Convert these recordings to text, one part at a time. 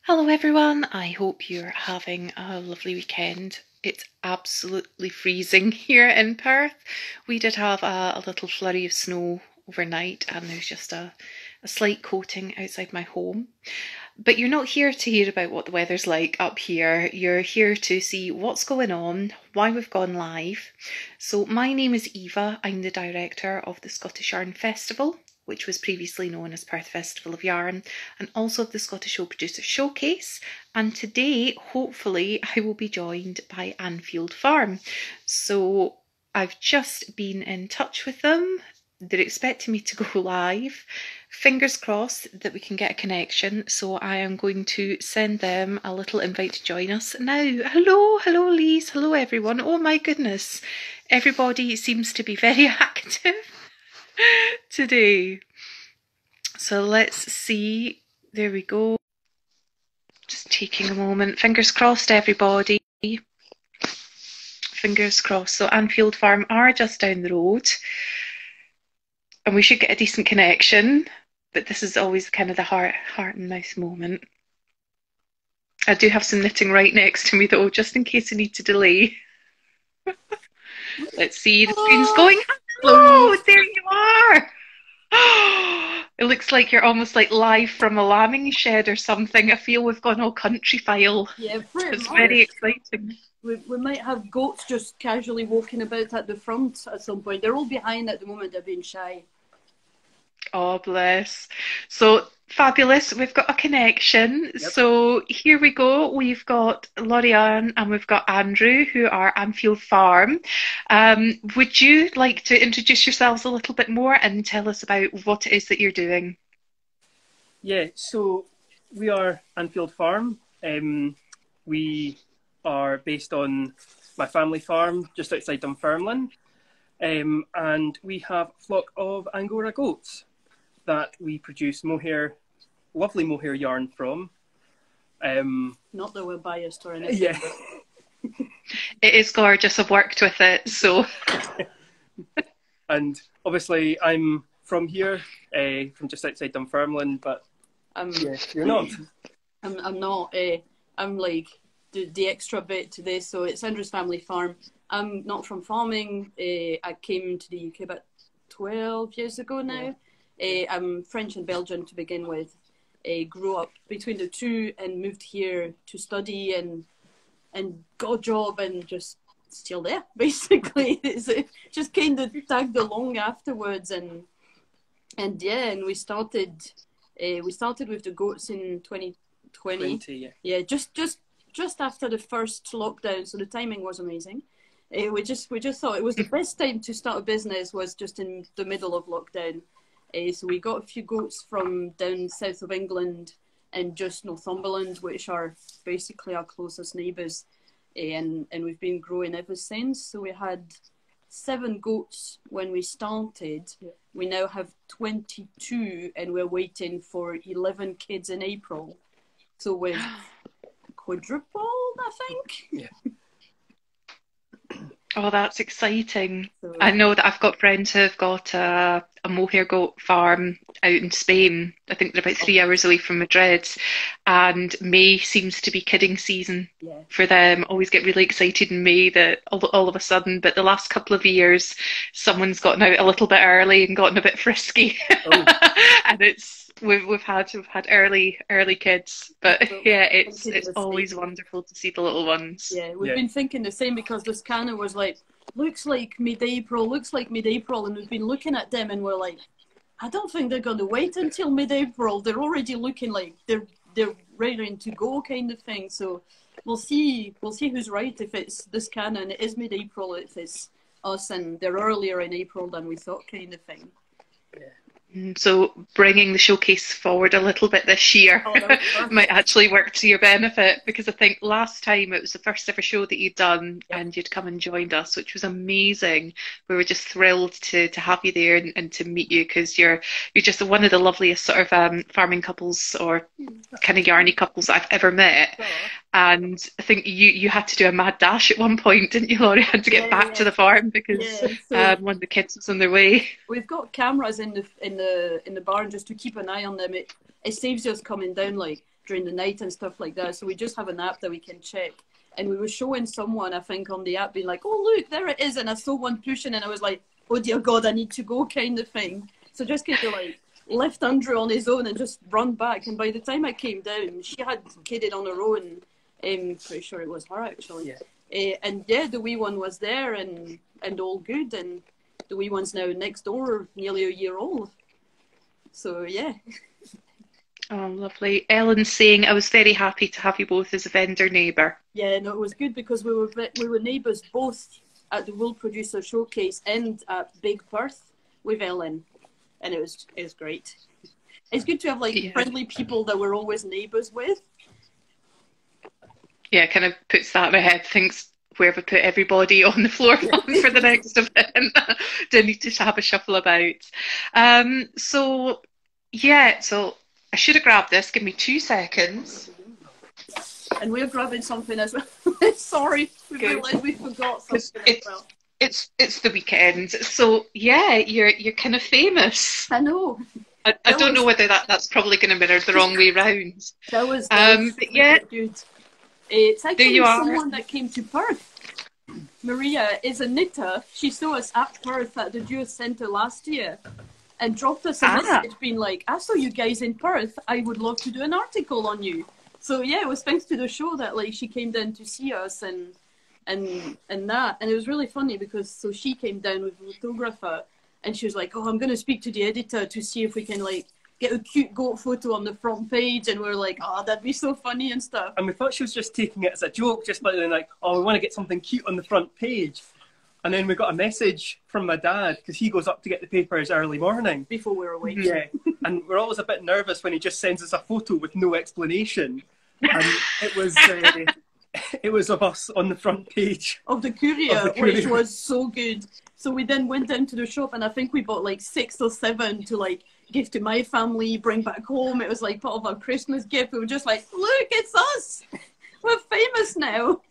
Hello everyone, I hope you're having a lovely weekend. It's absolutely freezing here in Perth. We did have a little flurry of snow overnight and there's just a slight coating outside my home. But you're not here to hear about what the weather's like up here. You're here to see what's going on, why we've gone live. So my name is Eva, I'm the director of the Scottish Yarn Festival, which was previously known as Perth Festival of Yarn, and also of the Scottish Show Producer Showcase. And today, hopefully, I will be joined by Annfield Farm. So I've just been in touch with them. They're expecting me to go live. Fingers crossed that we can get a connection. So I am going to send them a little invite to join us now. Hello Lise, hello everyone. Oh my goodness, everybody seems to be very active today. So let's see. There we go. Just taking a moment. Fingers crossed, everybody. Fingers crossed. So Annfield Farm are just down the road. And we should get a decent connection. But this is always kind of the heart and mouth moment. I do have some knitting right next to me though, just in case I need to delay. Let's see, the screen's going. Hello, there you are. It looks like you're almost like live from a lambing shed or something. I feel we've gone all country file. Yeah, pretty It's much. very exciting. We might have goats just casually walking about at the front at some point. They're all behind at the moment, they're being shy. Oh, bless. So fabulous. We've got a connection. Yep. So here we go. We've got Laury-Anne and we've got Andrew, who are Annfield Farm. Would you like to introduce yourselves a little bit more and tell us about what it is that you're doing? Yeah, so we are Annfield Farm. We are based on my family farm just outside Dunfermline. And we have a flock of angora goats that we produce mohair, lovely mohair yarn from. Not that we're biased or anything. Yeah. It is gorgeous. I've worked with it, so. And obviously I'm from here, from just outside Dunfermline, but yeah, you're not. I'm not. I'm like the extra bit to this. So it's Andrew's family farm. I'm not from farming. I came to the UK about 12 years ago now. I'm French and Belgian to begin with. Grew up between the two and moved here to study and got a job and just still there, basically. It's just kind of tagged along afterwards and we started with the goats in 2020. Yeah, just after the first lockdown, so the timing was amazing. We just thought it was the best time to start a business was just in the middle of lockdown. So we got a few goats from down south of England and just Northumberland, which are basically our closest neighbours. And we've been growing ever since. So we had 7 goats when we started. Yeah. We now have 22 and we're waiting for 11 kids in April. So we've quadrupled, I think. Yeah. Oh, that's exciting. I know that I've got friends who have got a mohair goat farm out in Spain. I think they're about 3 hours away from Madrid. And May seems to be kidding season for them. Always get really excited in May that all of a sudden, but the last couple of years, someone's gotten out a little bit early and gotten a bit frisky. Oh. And we've had early kids, but yeah, it's always wonderful to see the little ones. Yeah, we've been thinking the same because this canna was like, looks like mid-April, and we've been looking at them and we're like, I don't think they're going to wait until mid-April. They're already looking like they're ready to go, kind of thing. So we'll see who's right if it's this canna and it is mid-April, if it's us and they're earlier in April than we thought, kind of thing. Yeah. So bringing the showcase forward a little bit this year might actually work to your benefit, because I think last time it was the first ever show that you'd done and you'd come and joined us, which was amazing. We were just thrilled to have you there and to meet you, because you're just one of the loveliest sort of farming couples or kind of yarny couples I've ever met. And I think you had to do a mad dash at one point, didn't you, Laurie? Had to get back to the farm because one of the kids was on their way. We've got cameras in the barn just to keep an eye on them. It saves us coming down like during the night and stuff like that. So we just have an app that we can check. And we were showing someone, I think, on the app being like, oh, look, there it is. And I saw one pushing and I was like, oh, dear God, I need to go kind of thing. So just kind of like left Andrew on his own and just run back. And by the time I came down, she had kidded on her own. Pretty sure it was her, actually. Yeah. And yeah, the wee one was there and all good. And the wee one's now next door, nearly a year old. So, yeah. Oh, lovely. Ellen's saying, I was very happy to have you both as a vendor neighbour. Yeah, no, it was good because we were neighbours both at the Wool Producer Showcase and at Big Perth with Ellen. And it was great. It's good to have like friendly people that we're always neighbours with. Yeah, kind of puts that in my head, thinks where we put everybody on the floor plan for the next event. Do need to have a shuffle about. So I should have grabbed this. Give me 2 seconds. And we're grabbing something as well. Sorry, we realised we forgot something as well. It's the weekend, so yeah, you're kind of famous. I know. I don't know whether that's probably going to mirror the wrong way round. That was but yeah, good. It's actually there you are. Someone that came to Perth. Maria is a knitter. She saw us at Perth at the Jewish Centre last year and dropped us a message being like, I saw you guys in Perth. I would love to do an article on you. So yeah, it was thanks to the show that like she came down to see us and that. And it was really funny because she came down with a photographer and she was like, oh, I'm going to speak to the editor to see if we can like get a cute goat photo on the front page. And we were like, oh, that'd be so funny and stuff. And we thought she was just taking it as a joke, just like, oh, we want to get something cute on the front page. And then we got a message from my dad because he goes up to get the papers early morning. Before we're awake. Yeah. And we're always a bit nervous when he just sends us a photo with no explanation. And it was of us on the front page of the Courier, which was so good. So we then went down to the shop and I think we bought like 6 or 7 to like give to my family, bring back home. It was like part of our Christmas gift. We were just like, look, it's us. We're famous now.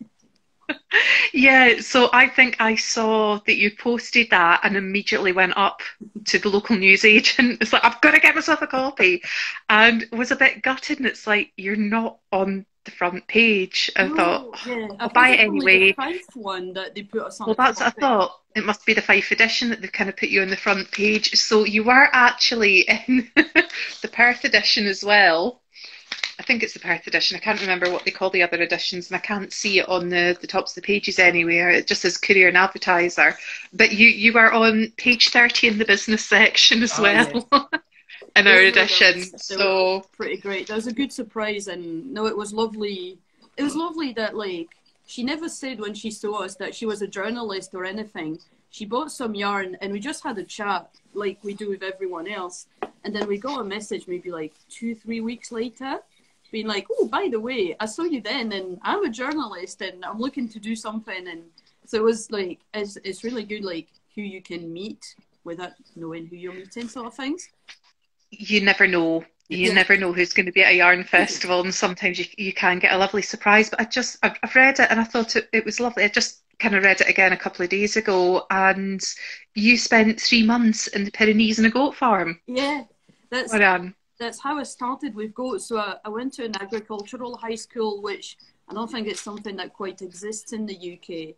Yeah, so I think I saw that you posted that and immediately went up to the local newsagent. It's like, I've got to get myself a copy. And was a bit gutted. And it's like, you're not on the front page. And thought, I'll buy it anyway. The Fife one that they put us on. Well, that's what I thought. It must be the Fife edition that they've kind of put you on the front page. So you were actually in the Perth edition as well. I think it's the Perth edition. I can't remember what they call the other editions, and I can't see it on the tops of the pages anywhere. It just says Courier and Advertiser. But you are on page 30 in the business section as well. Yeah. In our edition. So pretty great. That was a good surprise, and no, it was lovely. It was lovely that like she never said when she saw us that she was a journalist or anything. She bought some yarn and we just had a chat like we do with everyone else. And then we got a message maybe like 2-3 weeks later being like, oh, by the way, I saw you then and I'm a journalist and I'm looking to do something. And so it was like, it's really good, like who you can meet without knowing who you're meeting sort of things. You never know. You never know who's going to be at a yarn festival, and sometimes you can get a lovely surprise. But I've read it and I thought it was lovely. I just kind of read it again a couple of days ago, and you spent 3 months in the Pyrenees on a goat farm. Yeah, that's how I started with goats. So I went to an agricultural high school, which I don't think it's something that quite exists in the UK.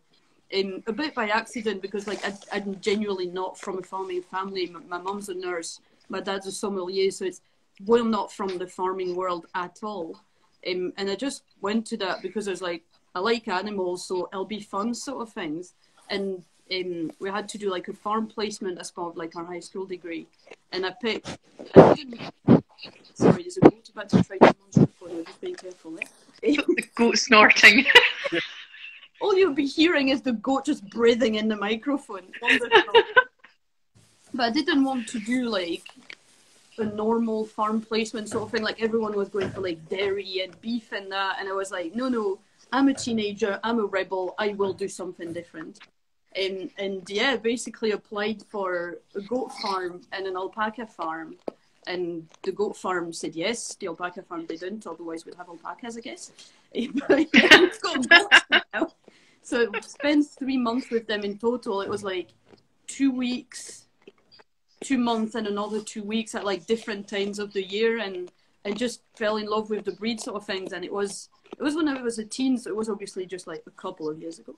A bit by accident, because like I'm genuinely not from a farming family. My mum's a nurse, my dad's a sommelier, so it's not from the farming world at all. And I just went to that because I was like, I like animals, so it'll be fun sort of things. And we had to do like a farm placement as part of like our high school degree. And sorry, there's a goat about to try to munch the phone. I'm just being careful there. The goat snorting. All you'll be hearing is the goat just breathing in the microphone. Wonderful. But I didn't want to do like a normal farm placement sort of thing. Like everyone was going for like dairy and beef and that. And I was like, no, I'm a teenager. I'm a rebel. I will do something different. And yeah, basically applied for a goat farm and an alpaca farm. And the goat farm said yes. The alpaca farm didn't. Otherwise, we'd have alpacas, I guess. But yeah, it's got goats now. So I spent 3 months with them in total. It was like 2 weeks, 2 months, and another 2 weeks at like different times of the year. And and just fell in love with the breed sort of things. And it was when I was a teen, so it was obviously just like a couple of years ago,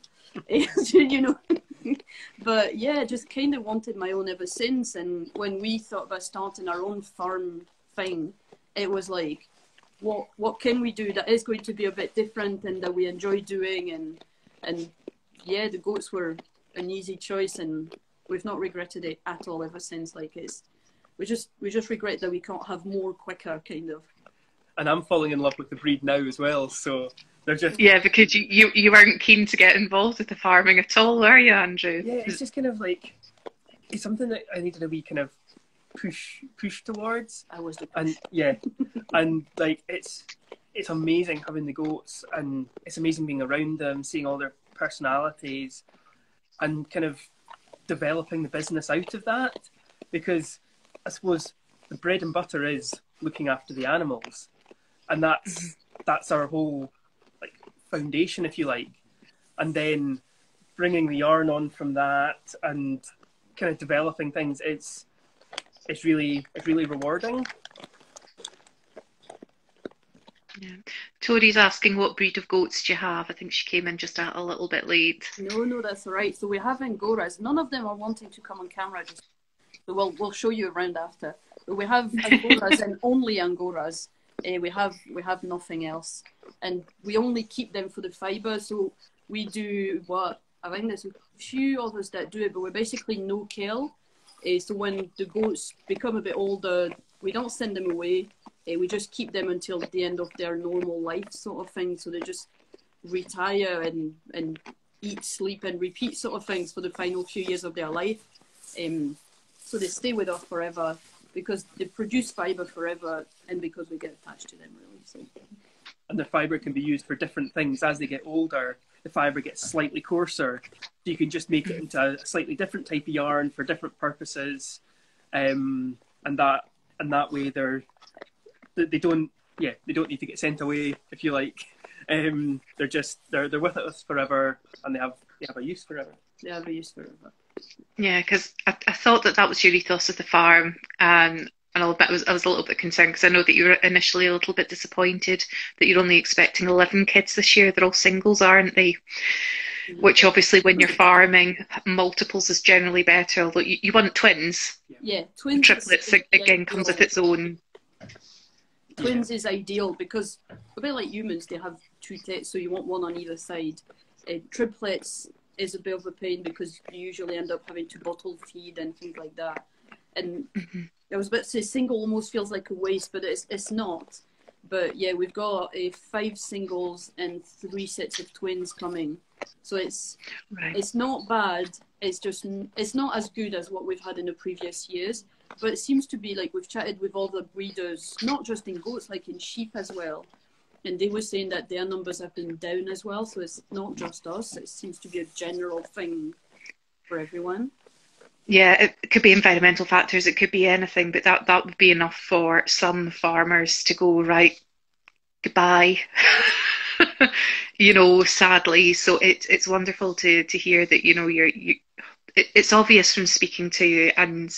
you know. But yeah, just kind of wanted my own ever since. And when we thought about starting our own farm thing, it was like, what can we do that is going to be a bit different and that we enjoy doing? And yeah, the goats were an easy choice, and we've not regretted it at all ever since. Like we just regret that we can't have more quicker, kind of. And I'm falling in love with the breed now as well, so they're just... Yeah, because you weren't keen to get involved with the farming at all, were you, Andrew? Yeah, it's just kind of like, it's something that I needed a wee kind of push towards. I was the push. And yeah, and like it's amazing having the goats, and it's amazing being around them, seeing all their personalities, and kind of developing the business out of that. Because I suppose the bread and butter is looking after the animals, and that's our whole like foundation, if you like. And then bringing the yarn on from that and kind of developing things, it's really rewarding. Yeah. Tori's asking what breed of goats do you have? I think she came in just a little bit late. No, that's all right. So we have angoras. None of them are wanting to come on camera, so we'll show you around after. But we have angoras and only angoras. We have nothing else, and we only keep them for the fibre. So we do what I think there's a few others that do it, but we're basically no kill. So when the goats become a bit older, we don't send them away. We just keep them until the end of their normal life, sort of thing. So they just retire and eat, sleep, and repeat sort of things for the final few years of their life. So they stay with us forever because they produce fibre forever, and because we get attached to them, really. So. And the fibre can be used for different things. As they get older, the fibre gets slightly coarser, so you can just make it into a slightly different type of yarn for different purposes, and that way they don't need to get sent away, if you like. They're with us forever, and they have a use forever. They have a use forever. Yeah, because I thought that was your ethos of the farm, and I was a little bit concerned because I know that you were initially a little bit disappointed that you're only expecting 11 kids this year. They're all singles, aren't they? Yeah. Which obviously, when you're farming, multiples is generally better. Although you want twins. Yeah, twins. Triplets again comes with its own. Twins is ideal because a bit like humans, they have two tits, so you want one on either side. Triplets is a bit of a pain because you usually end up having to bottle feed and things like that. And I was about to say single almost feels like a waste, but it's not. But yeah, we've got 5 singles and 3 sets of twins coming, so it's not bad. It's not as good as what we've had in the previous years, but it seems to be like we've chatted with all the breeders, not just in goats, like in sheep as well. And they were saying that their numbers have been down as well, so it's not just us. It seems to be a general thing for everyone. Yeah, it could be environmental factors, it could be anything, but that would be enough for some farmers to go, right, goodbye, sadly. So it's wonderful to hear that, it's obvious from speaking to you, and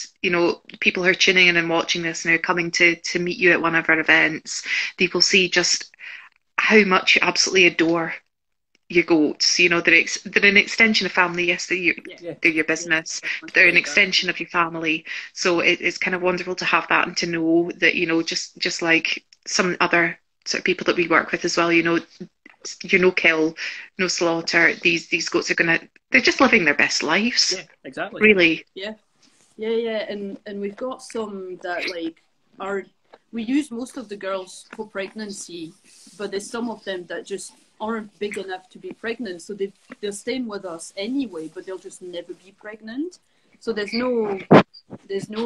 people who are tuning in and watching this and are coming to meet you at one of our events, they will see just how much you absolutely adore your goats. They're an extension of family. Yes, they're your business, but they're an extension of your family. So it's kind of wonderful to have that and to know that, just like some other sort of people that we work with as well, you're no kill, no slaughter. These goats they're just living their best lives. Yeah, exactly. Really. Yeah. And we've got some that we use most of the girls for pregnancy, but there's some of them that just aren't big enough to be pregnant, so they're staying with us anyway, but they'll just never be pregnant. So there's no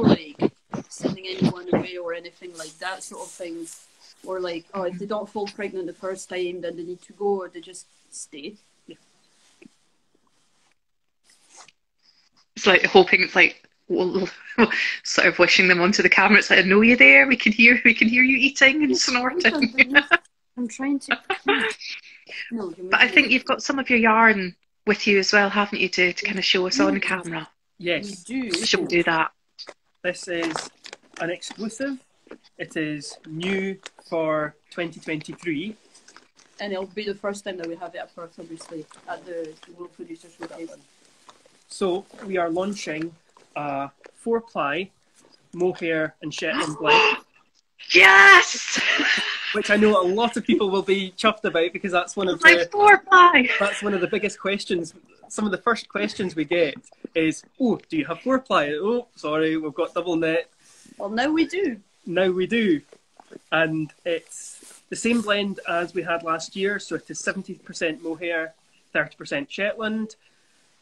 like sending anyone away or anything like that sort of thing, or like, oh, if they don't fall pregnant the first time, then they need to go, or they just stay. Yeah. It's like hoping, it's like sort of wishing them onto the camera. It's like, I know you're there. We can hear you eating and snorting. I'm trying to. No, but I think you've got some of your yarn with you as well, haven't you, to kind of show us on camera? Yes. We do. Shall we do that? This is an exclusive It is new for 2023. And it'll be the first time that we have it at Perth, obviously, at the World Producers Showcase. So we are launching a 4-ply mohair and Shetland blend, Yes! which I know a lot of people will be chuffed about because that's one of My the 4-ply! that's one of the biggest questions. Some of the first questions we get is, "Oh, do you have 4-ply?" "Oh, sorry, we've got double net." Well, now we do. Now we do, and it's the same blend as we had last year. So it is 70% mohair, 30% Shetland.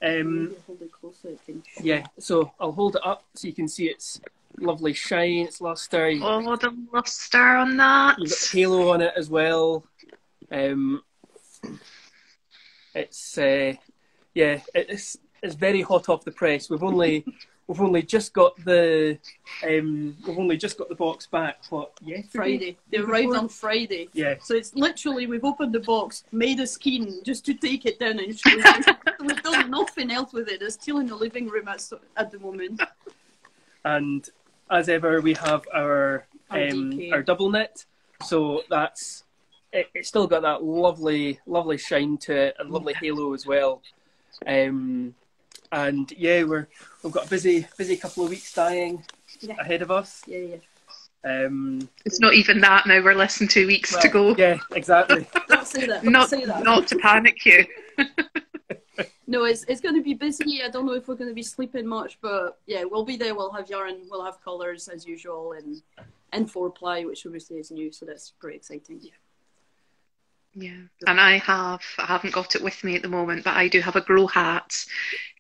Hold it closer, I think. Yeah, so I'll hold it up so you can see its lovely shine, its lustre. Oh, the lustre on that. You've got the halo on it as well. It's it's very hot off the press. We've only just got the box back. What, yesterday? Friday. They arrived on Friday. Yeah. So it's literally, we've opened the box, made a skein just to take it down and show you. We've done nothing else with it. It's still in the living room at the moment. And as ever, we have our double knit. So that's it's still got that lovely shine to it and lovely halo as well. And yeah, we've got a busy couple of weeks dyeing ahead of us. Yeah. It's not even that now. We're less than 2 weeks to go. Yeah, exactly. Don't say that. Not to panic you. No, it's going to be busy. I don't know if we're going to be sleeping much, but yeah, we'll be there. We'll have yarn, we'll have colours as usual, and 4-ply, which obviously is new, so that's pretty exciting. Yeah, and I haven't got it with me at the moment, but I do have a grow hat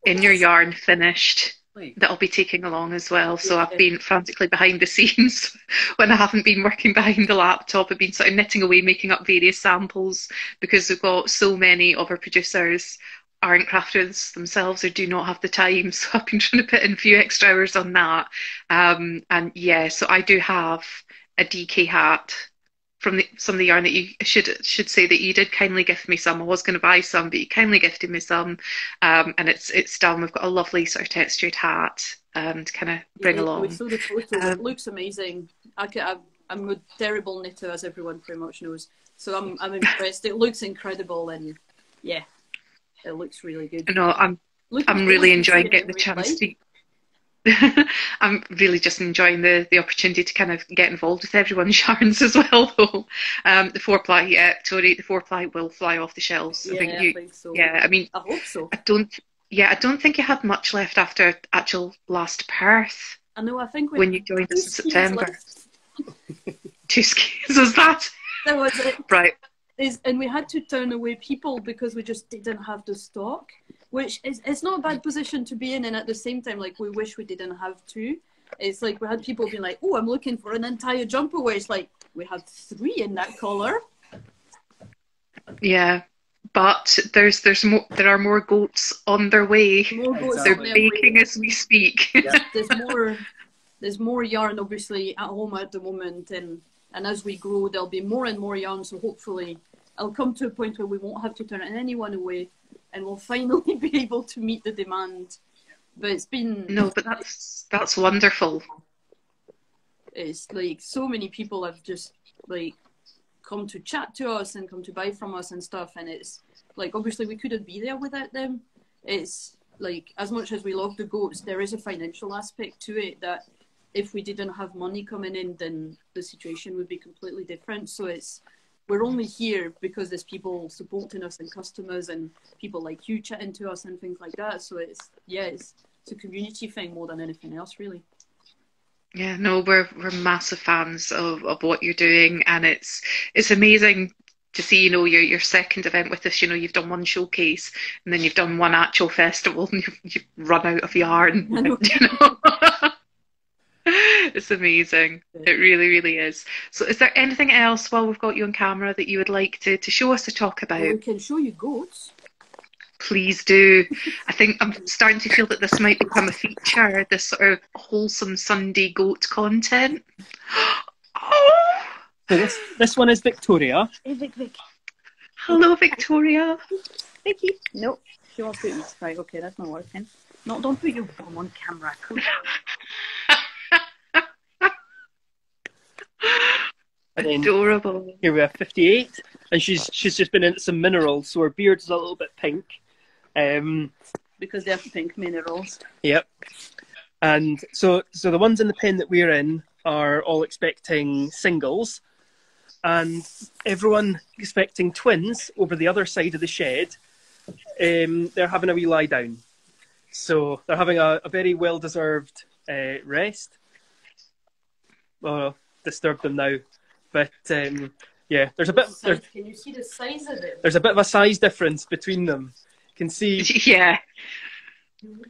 in your yarn finished that I'll be taking along as well. So I've been frantically behind the scenes when I haven't been working behind the laptop. I've been sort of knitting away, making up various samples because we've got so many of our producers aren't crafters themselves or do not have the time. So I've been trying to put in a few extra hours on that. And yeah, so I do have a DK hat from some of the yarn that you should say that you did kindly gift me some. I was going to buy some, but you kindly gifted me some, and it's done. We've got a lovely sort of textured hat to kind of bring along. We saw the photos. It looks amazing. I'm a terrible knitter, as everyone pretty much knows, so I'm impressed. It looks incredible, and yeah, it looks really good. No, I'm really enjoying getting the chance to. I'm really just enjoying the opportunity to kind of get involved with everyone's yarns as well, though. The 4-ply, Tori, the 4-ply will fly off the shelves. Yeah, I think so. Yeah, I mean, I hope so. I don't think you had much left after actual last Perth. I know. I think when you joined us in September. 2 skeins, was that? That was it. Right. And we had to turn away people because we just didn't have the stock. Which it's not a bad position to be in, and at the same time, like, we wish we didn't have to. It's like we had people being like, "Oh, I'm looking for an entire jumper wear." It's like we had 3 in that colour. Yeah, but there's more. There are more goats on their way. More goats. They're baking as we speak. Yeah. There's more yarn obviously at home at the moment, and as we grow, there'll be more and more yarn. So hopefully, I'll come to a point where we won't have to turn anyone away. And we'll finally be able to meet the demand. But it's been... No, but that's wonderful. It's like so many people have just like come to chat to us and come to buy from us and stuff. And it's like, obviously we couldn't be there without them. It's like, as much as we love the goats, there is a financial aspect to it that if we didn't have money coming in, then the situation would be completely different. So we're only here because there's people supporting us and customers and people like you chatting to us and things like that. So it's a community thing more than anything else, really. Yeah, no, we're massive fans of what you're doing, and it's amazing to see, you know, your second event with us. You know, you've done one showcase and then you've done one actual festival and you've run out of yarn. You know? It's amazing. It really, really is. So is there anything else while we've got you on camera that you would like to show us or talk about? Well, we can show you goats. Please do. I think I'm starting to feel that this might become a feature, this sort of wholesome Sunday goat content. Oh! So this one is Victoria. Hey, Vic. Hello, Victoria. Vicky. Nope. She wants to eat. Right, okay, that's not working. No, don't put your bum on camera. And then Adorable. here we have 58, and she's just been into some minerals, so her beard's a little bit pink. Because they have pink minerals. Yep. And so the ones in the pen that we're in are all expecting singles, and everyone expecting twins over the other side of the shed. They're having a wee lie down. So they're having a very well-deserved rest. Oh, disturb them now. But yeah, there's a bit. Can you see the size of it? There's a bit of a size difference between them. You can see. Yeah. You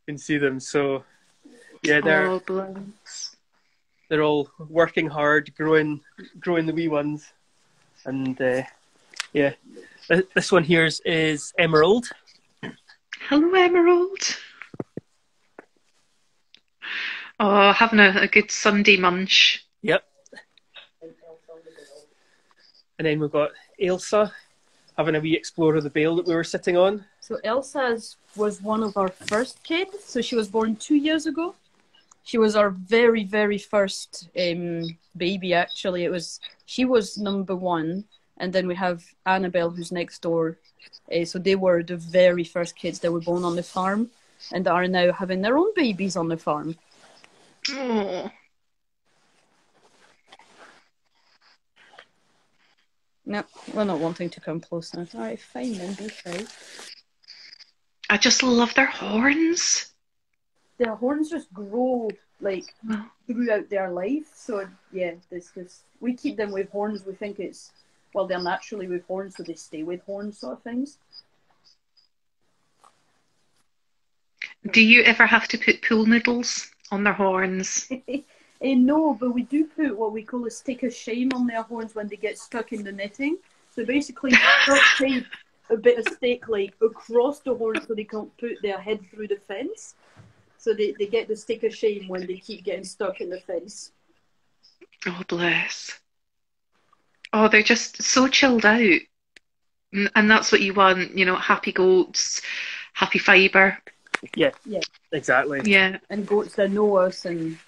can see them. So yeah, they're all working hard, growing the wee ones, and yeah, this one here is Emerald. Hello, Emerald. Oh, having a good Sunday munch. Yep. And then we've got Elsa having a wee explore of the bale that we were sitting on. So Elsa was one of our first kids. So she was born 2 years ago. She was our very, very first baby, actually. She was number one. And then we have Annabelle, who's next door. So they were the very first kids that were born on the farm and are now having their own babies on the farm. Oh. No, we're not wanting to come closer. All right, fine then, be fine. I just love their horns. Their horns just grow like throughout their life. So yeah, we keep them with horns. We think they're naturally with horns, so they stay with horns, sort of things. Do you ever have to put pool noodles on their horns? No, but we do put what we call a stick of shame on their horns when they get stuck in the netting. So basically, tape a bit of stick like across the horn so they can't put their head through the fence. So they get the stick of shame when they keep getting stuck in the fence. Oh, bless. Oh, they're just so chilled out. And that's what you want, happy goats, happy fibre. Yeah, exactly. Yeah. And goats that know us and...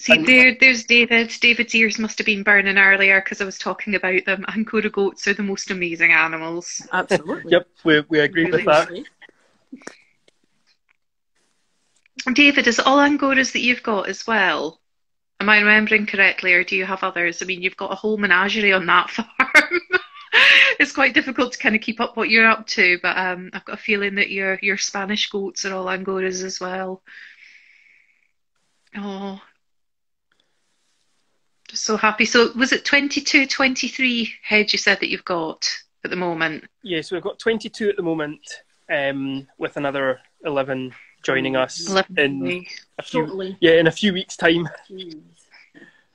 See, there's David. David's ears must have been burning earlier because I was talking about them. Angora goats are the most amazing animals. Absolutely. Yep, we agree with that. David, is it all Angoras that you've got as well? Am I remembering correctly, or do you have others? I mean, you've got a whole menagerie on that farm. It's quite difficult to kind of keep up what you're up to, but I've got a feeling that your Spanish goats are all Angoras as well. Oh, just so happy. So was it 22, 23 heads you said that you've got at the moment? Yeah, so we've got 22 at the moment, with another 11 joining us in a few weeks' time.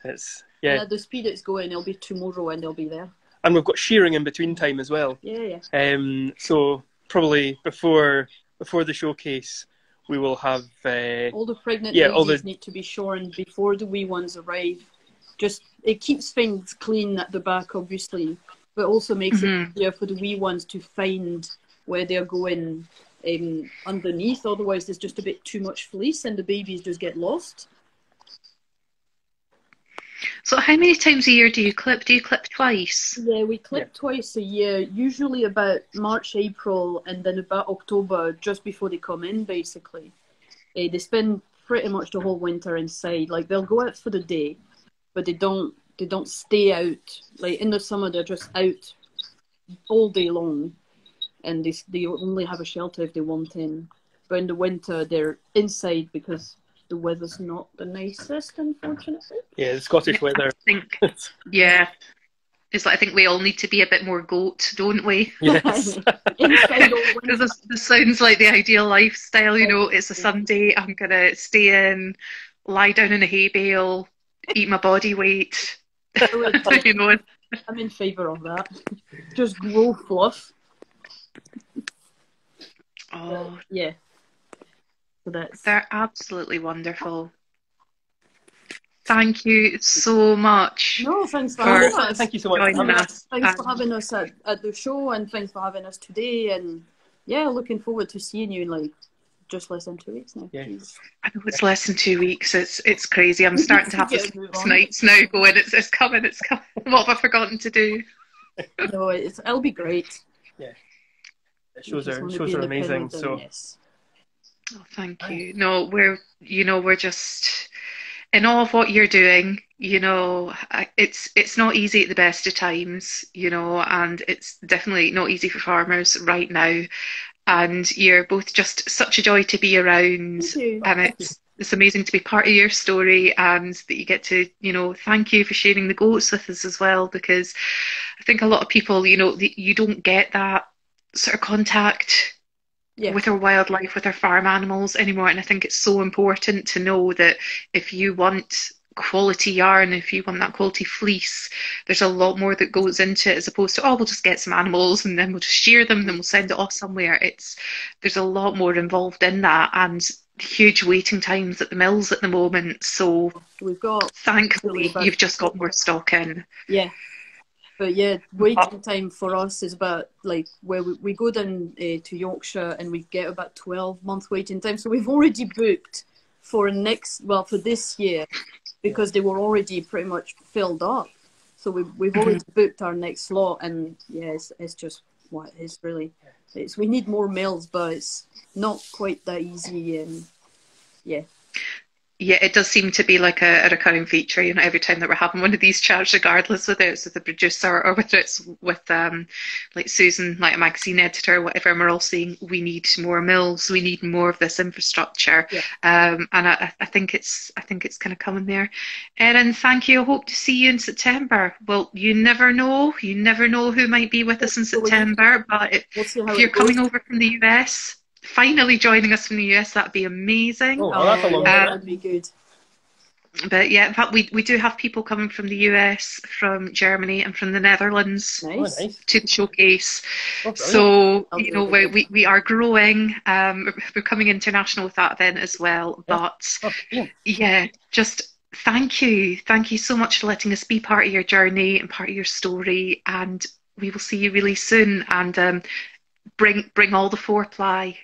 It's at the speed it's going, it'll be tomorrow and they'll be there. And we've got shearing in between time as well. Yeah. So probably before the showcase, we will have all the pregnant ladies need to be shorn before the wee ones arrive. Just it keeps things clean at the back, obviously, but also makes it easier for the wee ones to find where they're going underneath. Otherwise, there's just a bit too much fleece, and the babies just get lost. So how many times a year do you clip? Do you clip twice? Yeah, we clip twice a year, usually about March, April, and then about October, just before they come in, basically. They spend pretty much the whole winter inside. Like, they'll go out for the day, but they don't stay out. Like, in the summer, they're just out all day long, and they only have a shelter if they want in. But in the winter, they're inside because the weather's not the nicest, unfortunately. Yeah, the Scottish weather. Yeah. It's like, I think we all need to be a bit more goat, don't we? Yes. Because this sounds like the ideal lifestyle, it's a Sunday, I'm going to stay in, lie down in a hay bale, eat my body weight. I'm in favour of that. Just grow fluff. Oh. Yeah. So they're absolutely wonderful. Thank you so much. No, thanks for having us. Thank you so much. Thanks for having us at the show, and thanks for having us today. And yeah, looking forward to seeing you in just less than 2 weeks now. Yeah. Jeez. I know it's less than 2 weeks. It's crazy. I'm starting to have Get this a move on. nights now going. It's coming. It's coming. What have I forgotten to do? No, it'll be great. Yeah. The shows Just are wanna be amazing. independent, So yes. Oh, thank you. No, we're just in awe of what you're doing. It's not easy at the best of times, and it's definitely not easy for farmers right now. And you're both just such a joy to be around, Thank you. and it's amazing to be part of your story, and that you get to, thank you for sharing the goats with us as well, because I think a lot of people, you don't get that sort of contact with our wildlife, with our farm animals anymore. And I think it's so important to know that if you want quality yarn, if you want that quality fleece, there's a lot more that goes into it, as opposed to, oh, we'll just get some animals and then we'll just shear them, then we'll send it off somewhere. There's a lot more involved in that, and huge waiting times at the mills at the moment. So we've got, thankfully, you've just got more stock in. Yeah. But yeah, waiting time for us is about, like, where we go down to Yorkshire and we get about 12-month waiting time. So we've already booked for this year, because they were already pretty much filled up. So we've already booked our next slot, and yeah, it's just what it is really. We need more mills, but it's not quite that easy. And yeah. Yeah, it does seem to be like a recurring feature, every time that we're having one of these chats, regardless whether it's with the producer or whether it's with like Susan, like a magazine editor or whatever, and we're all saying we need more mills, we need more of this infrastructure. Yeah. And I think it's kind of coming there. Erin, thank you. I hope to see you in September. Well, you never know who might be with us in September, but if you're coming over from the US, finally joining us from the US, that'd be amazing. That's a long that'd be good. But yeah, in fact, we do have people coming from the US, from Germany, and from the Netherlands Nice. to the showcase. So we are growing. We're becoming international with that event as well. But yeah, just thank you so much for letting us be part of your journey and part of your story. And we will see you really soon. And bring all the foreplay.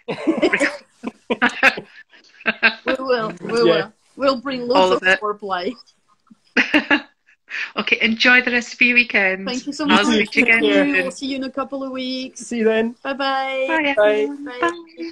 We will. We'll bring loads of foreplay. Okay, enjoy the rest of your weekend. Thank you so much. I'll see you again. We'll see you in a couple of weeks. See you then. Bye-bye. Bye. Bye. Bye.